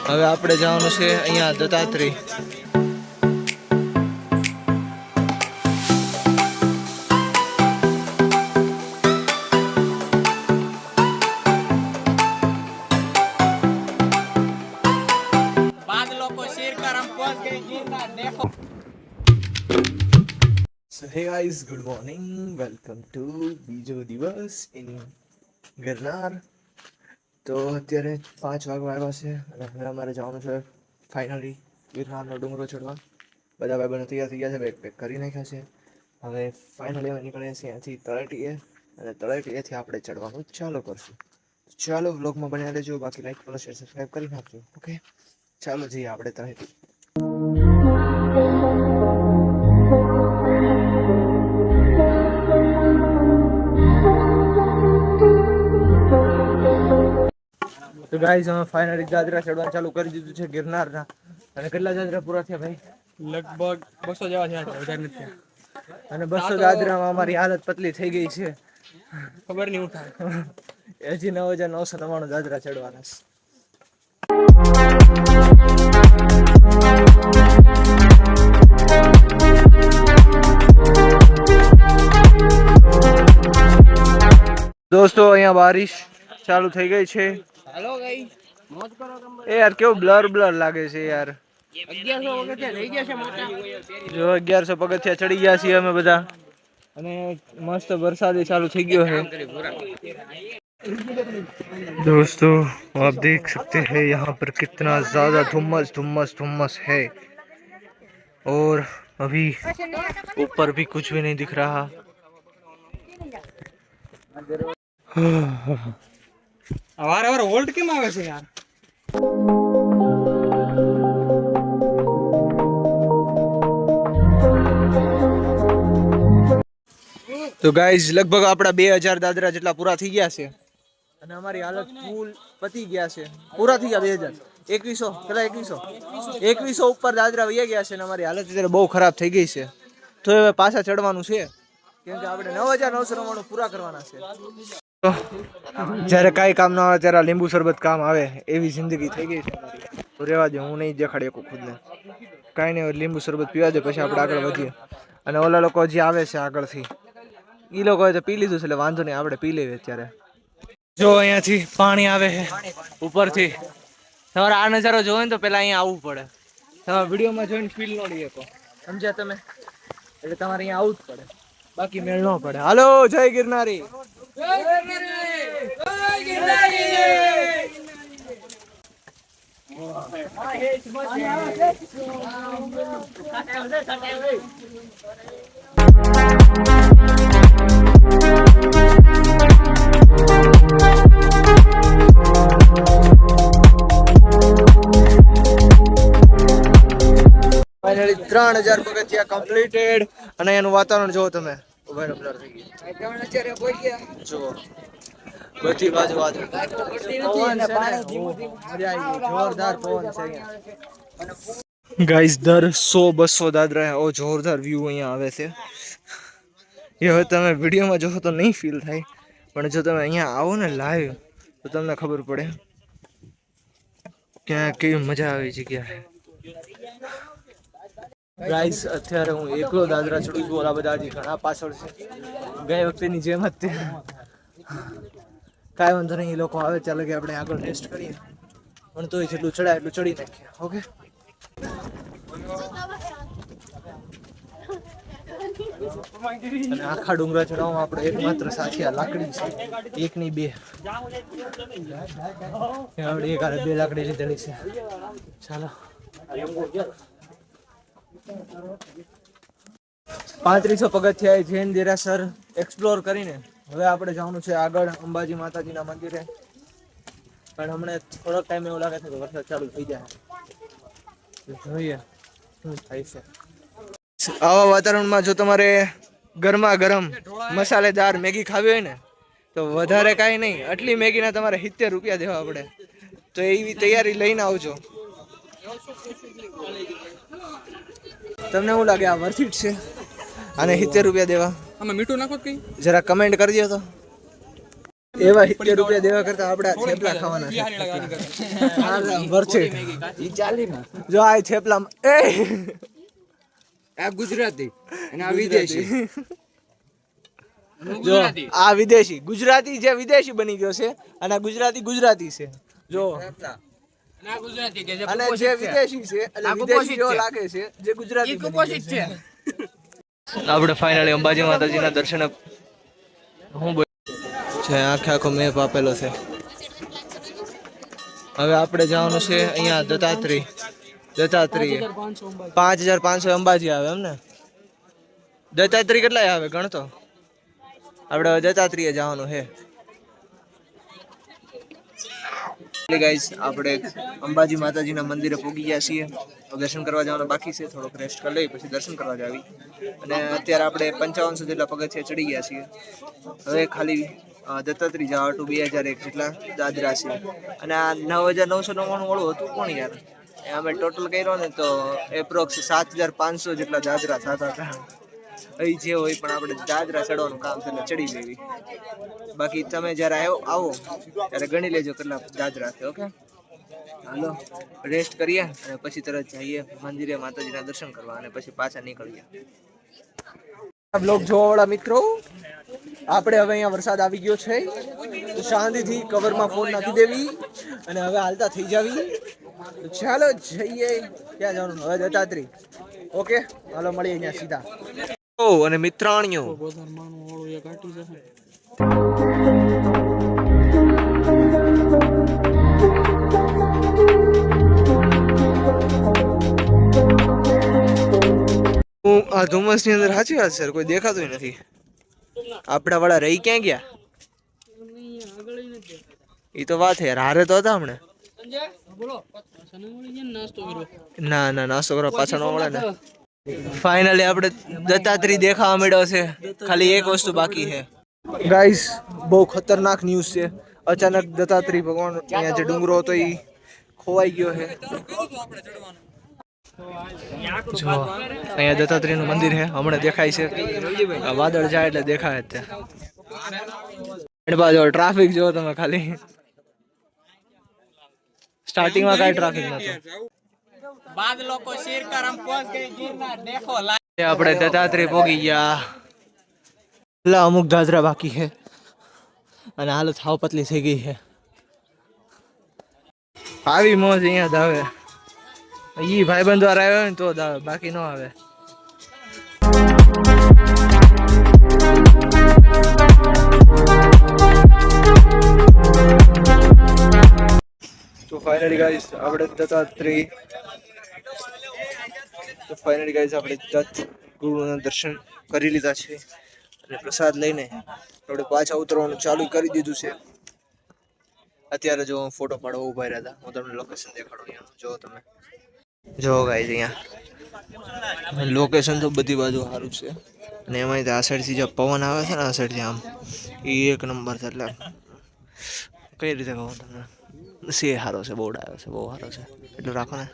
હવે આપણે જવાનું છે અહીંયા Dattatreya. So hey guys, good morning. Welcome to બીજો દિવસ ઇન ગિરનાર. તો અત્યારે 5 વાગવા આવ્યા છે અને હવે અમારે જવાનું છે ફાઇનલી ગિરનારનો ડુંગરો ચડવા. બધા ભાઈબંધો તૈયાર થઈ ગયા છે, બેગ પેક કરી નાખ્યા છે. હવે ફાઇનલી અમે નીકળીએ છીએ અહીંયાથી તળેટીએ અને તળેટીએથી આપણે ચડવાનું ચાલુ કરશું. ચાલો વ્લોગમાં બન્યા રહેજો, બાકી લાઈક કરો, શેર, સબસ્ક્રાઈબ કરી નાખજો. ઓકે, ચાલો જઈએ આપણે તળેટી. તો ગાઈસ અમે ફાઇનલી દાદરા ચડવાનું ચાલુ કરી દીધું છે ગિરનારના. અને કેટલા દાદરા પૂરા થયા ભાઈ? લગભગ 200 જેવા થયા છે, વધારે નથી થયા. અને 200 દાદરામાં અમારી હાલત પતલી થઈ ગઈ છે. ખબર નહીં ઉઠાય. હજી 9999 દાદરા ચડવાના છે. દોસ્તો અહીંયા બારિશ ચાલુ થઈ ગઈ છે. હાલો ગાઈસ, મોજ કરો કમ. એ યાર કેવું બ્લર લાગે છે યાર. 1100 પગથિયા થઈ ગયા છે મોટા. જો 1100 પગથિયા ચડી ગયા છીએ અમે બધા અને મસ્ત વરસાદ ચાલુ થઈ ગયો है. दोस्तों आप देख सकते हैं यहाँ पर कितना ज्यादा धुम्मस है और अभी ऊपर भी कुछ भी नहीं दिख रहा. વાર વોલ્ટ કેમ આવે છે યાર? તો ગાઈઝ લગભગ આપણા 2000 દાદરા જેટલા પૂરા થઈ ગયા છે અને અમારી હાલત ફૂલ પતી ગયા છે. પૂરા થઈ ગયા 2000, 2100 પેલા 2100 ઉપર દાદરા વહી ગયા છે અને અમારી હાલત અત્યારે બહુ ખરાબ થઈ ગઈ છે. તો હવે પાછા ચડવાનું છે કેમ કે આપણે 9999 પૂરા કરવાના છે. તો જ્યારે કાંઈ કામ ના આવે ત્યારે લીંબુ શરબત કામ આવે એવી જિંદગી થઈ ગઈ છે અમારી. તો રહેવા દે, હું નહીં દેખાડી શકું ખુદને. કાંઈ નહીં, લીંબુ શરબત પીવા દે પછી આપણે આગળ વધીએ. અને ઓલા લોકો હજી આવે છે આગળથી, એ લોકોએ તો પી લીધું છે એટલે વાંધો નહીં, આપણે પી લઈએ અત્યારે. જો અહીંયાથી પાણી આવે છે ઉપરથી. તમારે આ નજારો જોવો ને તો પેલા અહીંયા આવવું પડે. તમે વિડીયોમાં જોઈને ફીલ ન લઈ શકો, સમજ્યા તમે? એટલે તમારે અહીંયા આવવું જ પડે, બાકી મેળ ન પડે. હાલો, જય ગિરનારી. ફાઇનલી 3000 પગથિયા કમ્પ્લીટેડ અને એનું વાતાવરણ જોવો તમે. બ્લર થઈ ગયું. જો બધી બાજુ વાદળ, પવન છે ને, જોરદાર પવન છે અહીંયા. ગાઈસ દર 100-200 દાદરા ઓ જોરદાર વ્યૂ અહીંયા આવે છે. એ હવે તમે વિડીયોમાં જોશો તો નહીં ફીલ થાય, પણ જો તમે અહીંયા આવો ને લાઈવ તો તમને ખબર પડે કે કેવી મજા આવી જગ્યા. ગાઈસ અત્યારે હું એકલો દાદરા ચડું છું, ઓલા બધા હજી ઘણા પાછળ છે. ગઈ વખતેની જેમ જ તે કાંઈ વાંધો નહીં, એ લોકો આવે ચાલે કે આપણે આગળ ટેસ્ટ કરીએ, પણ તોય જેટલું ચડાય એટલું ચડી નાખીએ. ઓકે, અને આખા ડુંગરા ચડાવવામાં આપણે એકમાત્ર સાથી આ લાકડી છે, એક ની બે. આપણે એક હારે 2 લાકડી લીધેલી છે. ચાલો 3500 પગથિયા જૈન દેરાસર એક્સપ્લોર કરીને હવે આપણે જવાનું છે આગળ અંબાજી માતાજીના મંદિરે. પણ હમણાં થોડોક ટાઈમ એવું લાગે છે કે વરસાદ ચાલુ થઈ જાય, જોઈએ શું થાય છે. આવા વાતાવરણમાં જો તમારે ગરમા ગરમ મસાલેદાર મેગી ખાવી હોય ને તો વધારે કાંઈ નહીં, આટલી મેગીના તમારે 70 રૂપિયા દેવા પડે. તો એવી તૈયારી લઈને આવજો. તમને શું લાગે, આ વર્થ ઇટ છે આને 70 રૂપિયા દેવા? આમાં મીઠું નાખો કઈ જરા કમેન્ટ કરી દો તો. એવા 70 રૂપિયા દેવા કરતા આપડા થેપલા ખાવાના છે. ભરશે ઈ 40 માં જો આ થેપલા એ આ ગુજરાતી અને આ વિદેશી જો આ વિદેશી ગુજરાતી જે વિદેશી બની ગયો છે અને આ ગુજરાતી ગુજરાતી છે જો ના ગુજરાતી કે જે અને જે વિદેશી છે એટલે વિદેશી જેવો લાગે છે જે ગુજરાતી કુપોષિત છે. આપણે ફાઇનલી અંબાજી માતાજીના દર્શન હું છે આખે આખો મેપ આપેલો છે. હવે આપણે જવાનું છે અહીંયા દત્તાત્રેય 5500 અંબાજી આવે એમ ને દત્તાત્રેય કેટલાય આવે ગણતો આપણે દત્તાત્રેય જવાનું છે. ગાઈસ આપણે અંબાજી માતાજીના મંદિરે પહોંચી ગયા છીએ. દર્શન કરવા જવાનું બાકી છે, થોડોક રેસ્ટ કરી લઈ પછી દર્શન કરવા જાવી. અને અત્યારે આપણે 5500 જેટલા પગથિયા ચડી ગયા છીએ. હવે ખાલી દત્તાત્રેય જવા ટુ 2001 જેટલા દાદરા છે અને આ 9999 વાળું હતું કોણ યાર એ અમે ટોટલ કર્યો ને તો એપ્રોક્સ 7500 જેટલા દાદરા થતા હતા. અહીં જે હોય પણ આપણે દાદરા ચડવાનું કામ છે એટલે ચડી લેવી. બાકી તમે જ્યારે આવો ત્યારે ગણી લેજો કેટલા દાદરા છે. ઓકે હાલો રેસ્ટ કરીએ અને પછી તરત જઈએ મંદિરે માતાજીના દર્શન કરવા અને પછી પાછા નીકળીએ. બ્લોગ જોવાવાળા મિત્રો આપણે હવે અહીંયા વરસાદ આવી ગયો છે તો શાંતિથી કવરમાં ફોન નાખી દેવી અને હવે હાલતા થઈ જાવી. તો ચાલો જઈએ. ક્યાં જવાનું હવે દત્તાત્રેય. ઓકે હાલો મળીએ અહીંયા સીધા. અને મિત્રાણીઓ આ ધુમ્મસ ની અંદર સાચી વાત સર કોઈ દેખાતું નથી. આપડા વાળા રહી ક્યાં ગયા? એ તો વાત યાર હારે તો હતા હમણાં. ના ના નાસ્તો કરવા પાછા ન મળે ને. ફાઇનલી આપણે દત્તાત્રેય દેખાવા મળ્યો છે. ખાલી એક વસ્તુ બાકી છે ગાઈસ. બહુ ખતરનાક ન્યૂઝ છે. અચાનક દત્તાત્રેય ભગવાન અહીંયા જે ડુંગરો હતો એ ખોવાઈ ગયો છે. જો અહીંયા દત્તાત્રેય નું મંદિર છે હમણાં દેખાય છે. વાદળ જાય એટલે દેખાય જ ત્યાં. ટ્રાફિક જો તમે ખાલી સ્ટાર્ટિંગમાં કઈ ટ્રાફિક નતો. बाद લોકો શેર કર હમ પહોંચ ગए गिरनार देखो આપણે દત્તાત્રેય પહોંચી ગયા. એટલે અમુક દાદરા બાકી છે અને હાલત હાવ પતલી થઈ ગઈ છે. આવી મોજ અહીંયા જ આવે. ઈ ભાઈબંધ દ્વારા આવ્યો ને તો જ આવે બાકી ન આવે. તો ફાઇનલી ગાઈસ આપણે દત્તાત્રેય દત્ત ગુરુના દર્શન કરી લીધા છે અને પ્રસાદ લઈને આપણે પાછા ઉતરવાનું ચાલુ કરી દીધું છે. અત્યારે જો હું ફોટો પાડવા ઉભા રહ્યા હતા. હું તમને લોકેશન દેખાડું. અહીંયા જો તમે જો ગાઈસ અહીંયા લોકેશન તો બધી બાજુ સારું છે અને એમાં આ સાઈડથી જે પવન આવે છે ને આ સાઈડથી આમ એ એક નંબર છે. એટલે કઈ રીતે કહું તમને સે સારો છે. બોર્ડ આવ્યો છે બહુ સારો છે એટલે રાખો ને.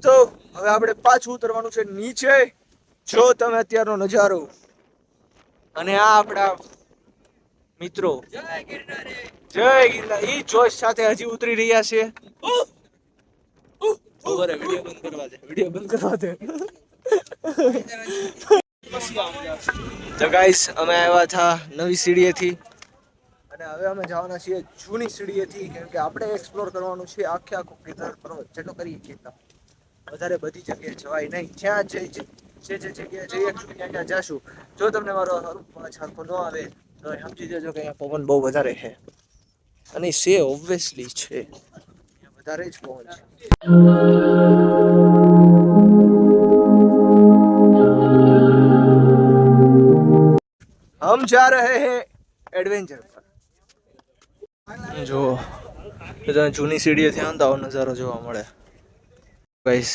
તો હવે આપણે પાછું ઉતરવાનું છે નીચે. જો તમે અત્યારનો નજારો અને આ આપણા મિત્રો જય ગિરનાર ઈ જોશ સાથે હજી ઉતરી રહ્યા છે. વિડિયો બંધ કરવા દે. તો ગાઈસ અમે આવ્યા હતા નવી સીડીએથી અને હવે અમે જવાના છીએ જૂની સીડીએથી કેમ કે આપણે એક્સપ્લોર કરવાનું છે આખે આખો ગિરનાર પર્વત જેટલો કરીએ એટલા. વધારે બધી જગ્યાએ જવાય નહીં. જ્યાં જે જગ્યાએ જઈએ ત્યાં જશું. જો તમને મારો સરખો ન આવે તો સમજી જજો કે અહીંયા પવન બહુ વધારે છે અને સે ઓબ્વિયસલી છે વધારે જ પવન છે. हम जा रहे हैं एडवेंचर पर. जो જૂની સીડીએથી આંદાવો નજારો જોવા મળે ગાઈસ.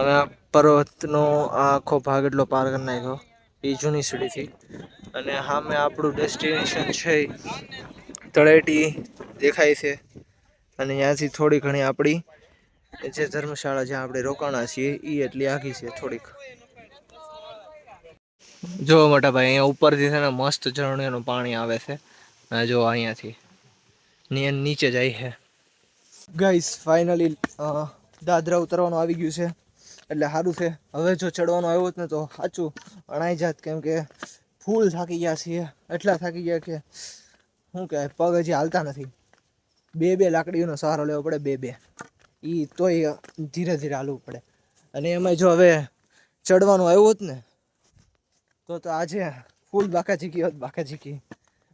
અમે પર્વતનો આખો ભાગ એટલો પાર કરી નાખ્યો એ જૂની સીડીથી અને સામે આપણું ડેસ્ટિનેશન છે તળેટી દેખાય છે અને ત્યાંથી થોડી ઘણી આપણી જે ધર્મશાળા જ્યાં આપણે રોકાણા છીએ એ એટલી આખી છે થોડીક. જો મોટા ભાઈ અહીંયા ઉપરથી છે ને મસ્ત ઝરણાનું પાણી આવે છે. જો અહીંયાથી નીચે જાય છે. ગાઈસ ફાઇનલી દાદરા ઉતરવાનું આવી ગયું છે એટલે સારું છે. હવે જો ચડવાનું આવ્યું હોત ને તો સાચું અણાઈ જાત, કેમ કે ફૂલ થાકી ગયા છીએ. એટલા થાકી ગયા કે શું કહેવાય, પગ હજી હાલતા નથી. બે લાકડીઓનો સહારો લેવો પડે, બે એ તોય ધીરે ધીરે હાલવું પડે. અને એમાં જો હવે ચડવાનું આવ્યું હોત ને તો આજે ફૂલ બાકા ઝીકી હોત, બાકા ઝીકી.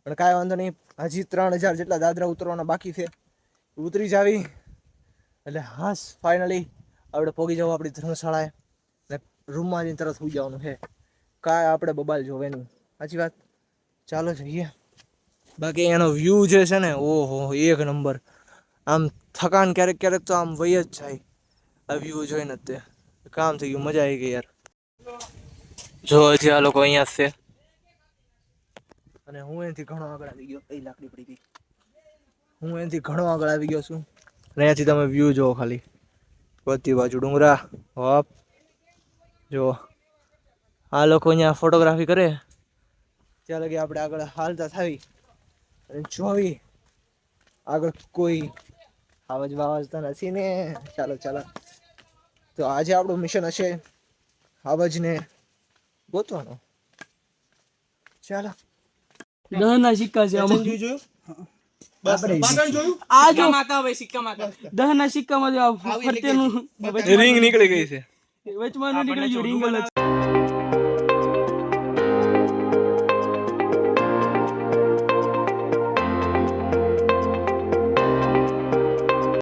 પણ કાંઈ વાંધો નહીં, હજી 3000 જેટલા દાદરા ઉતરવાના બાકી છે. ઉતરી જાવી એટલે હાસ ફાઇનલી આપણે પહોંચી જવું આપણી ધર્મશાળાએ ને રૂમમાં જઈને તરત સુઈ જવાનું છે. કાંઈ આપણે બબાલ જોવે નહીં, સાચી વાત. ચાલો જઈએ. બાકી એનો વ્યૂ જે છે ને, ઓહો એક નંબર. આમ થકાન ક્યારેક ક્યારેક તો આમ વહી જ જાય આ વ્યૂ જોઈને. જ તે કામ થઈ ગયું, મજા આવી ગઈ યાર. જો હજી આ લોકો અહીંયા જ છે અને હું એનાથી ઘણો આગળ આવી ગયો. કઈ લાકડી પડી ગઈ. હું એનાથી ઘણો આગળ આવી ગયો છું અને અહીંયાથી તમે વ્યૂ જુઓ ખાલી. બધી બાજુ ડુંગરા. હોપ જો આ લોકો અહીંયા ફોટોગ્રાફી કરે ત્યાં લગી આપણે આગળ હાલતા થાવી અને જોવી આગળ કોઈ આવાજ બાવાજ તો નથી ને. ચાલો તો આજે આપણું મિશન હશે આવાજને ગોતવાનો. ચાલો. દહના સિક્કા છે આમાં. જોયું આ જો માતા ભાઈ સિક્કા માતા. દહના સિક્કામાં જો આ ફરતેનું રિંગ નીકળી ગઈ છે. વચમાંનું નીકળી ગયું રિંગ અલગ.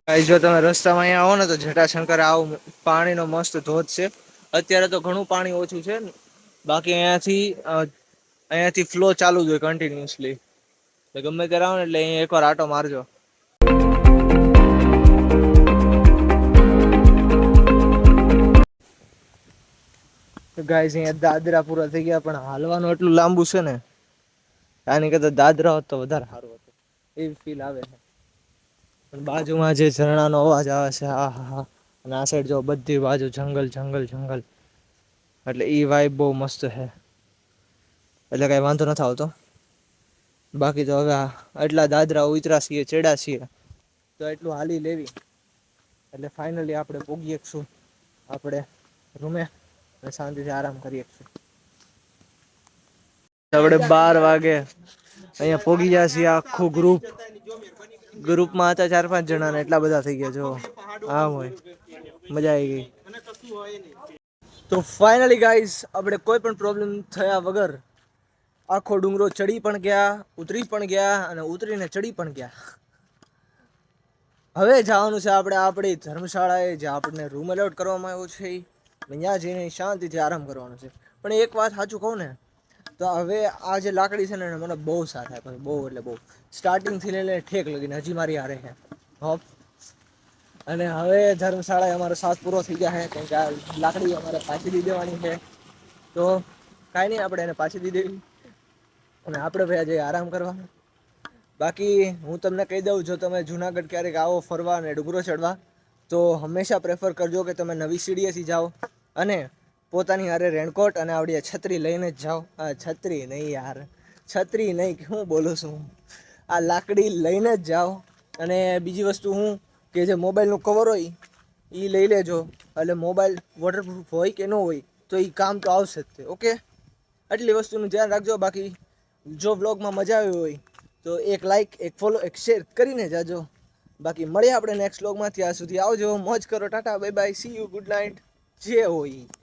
ગાઈસ જો તમે રસ્તામાં અહીંયા આવો ને તો જટાશંકર આવો, પાણીનો મસ્ત ધોધ છે. અત્યારે તો ઘણું પાણી ઓછું છે, બાકી અહીંયાથી ફ્લો ચાલુ જ હોય કન્ટિન્યુઅસલી. ગમે ત્યારે આવો ને એટલે અહીંયા એકવાર આટો મારજો. ગાઈસ અહીંયા દાદરા પૂરા થઈ ગયા, પણ હાલવાનું એટલું લાંબુ છે ને, આની કરતા દાદરા હોત તો વધારે સારું હતું એવી ફીલ આવે છે. પણ બાજુમાં જે ઝરણાનો અવાજ આવે છે, આ હા. અને આ સાઈડ જો બધી બાજુ જંગલ એટલે એ વાઇબ બહુ મસ્ત છે, એટલે કાંઈ વાંધો નથી આવતો. બાકી તો હવે એટલા દાદરા ઉતરા છીએ, ચડ્યા છીએ, તો એટલું હાલી લેવી એટલે ફાઇનલી આપણે પોગી શકશું આપણે રૂમે અને શાંતિથી આરામ કરી શકશું. આપણે 12 વાગે અહીંયા પોગી ગયા છીએ. આખું ગ્રુપમાં હતા 4-5 જણા ને એટલા બધા થઈ ગયા. જો આમ હોય, મજા આવી ગઈ. તો ફાઇનલી ગાઈઝ આપણે કોઈ પણ પ્રોબ્લેમ થયા વગર આખો ડુંગરો ચડી પણ ગયા, ઉતરી પણ ગયા અને ઉતરીને ચડી પણ ગયા. હવે જવાનું છે આપણે આપણી ધર્મશાળાએ, જે આપણને રૂમ એલોટ કરવામાં આવ્યો છે. ત્યાં જઈને શાંતિથી આરામ કરવાનો છે. પણ એક વાત સાચું કહું ને તો હવે આ જે લાકડી છે ને મને બહુ સાથ આપે, બહુ એટલે બહુ. સ્ટાર્ટિંગથી લઈને ઠેક લગીને હજી મારી હારે છે. હોપ. અને હવે ધર્મશાળાએ અમારો સાથ પૂરો થઈ ગયા છે, કેમ કે આ લાકડી અમારે પાછી દઈ દેવાની છે. તો કાંઈ નહીં, આપણે એને પાછી દઈ દેવી અને આપણે ભાઈ આજે આરામ કરવા. બાકી હું તમને કહી દઉં, જો તમે જુનાગઢ ક્યારેક આવો ફરવા અને ડુંગરો ચડવા તો હંમેશા પ્રેફર કરજો કે તમે નવી સીડીએથી જાઓ અને પોતાની હારે રેનકોટ અને આવડી છત્રી લઈને જ જાઓ. છત્રી નહીં યાર, છત્રી નહીં, હું બોલું છું, આ લાકડી લઈને જ જાઓ. અને બીજી વસ્તુ હું કે જે મોબાઈલનું કવર હોય એ લઈ લેજો, એટલે મોબાઈલ વોટરપ્રૂફ હોય કે ન હોય તો એ કામ તો આવશે જ તે. ઓકે, આટલી વસ્તુનું ધ્યાન રાખજો. બાકી જો વ્લોગમાં મજા આવી હોય તો એક લાઈક, એક ફોલો, એક શેર કરીને જાજો. બાકી મળીએ આપણે નેક્સ્ટ વ્લોગમાં. ત્યાં સુધી આવજો, મોજ કરો, Tata, bye bye, C you, good night, જે હોય.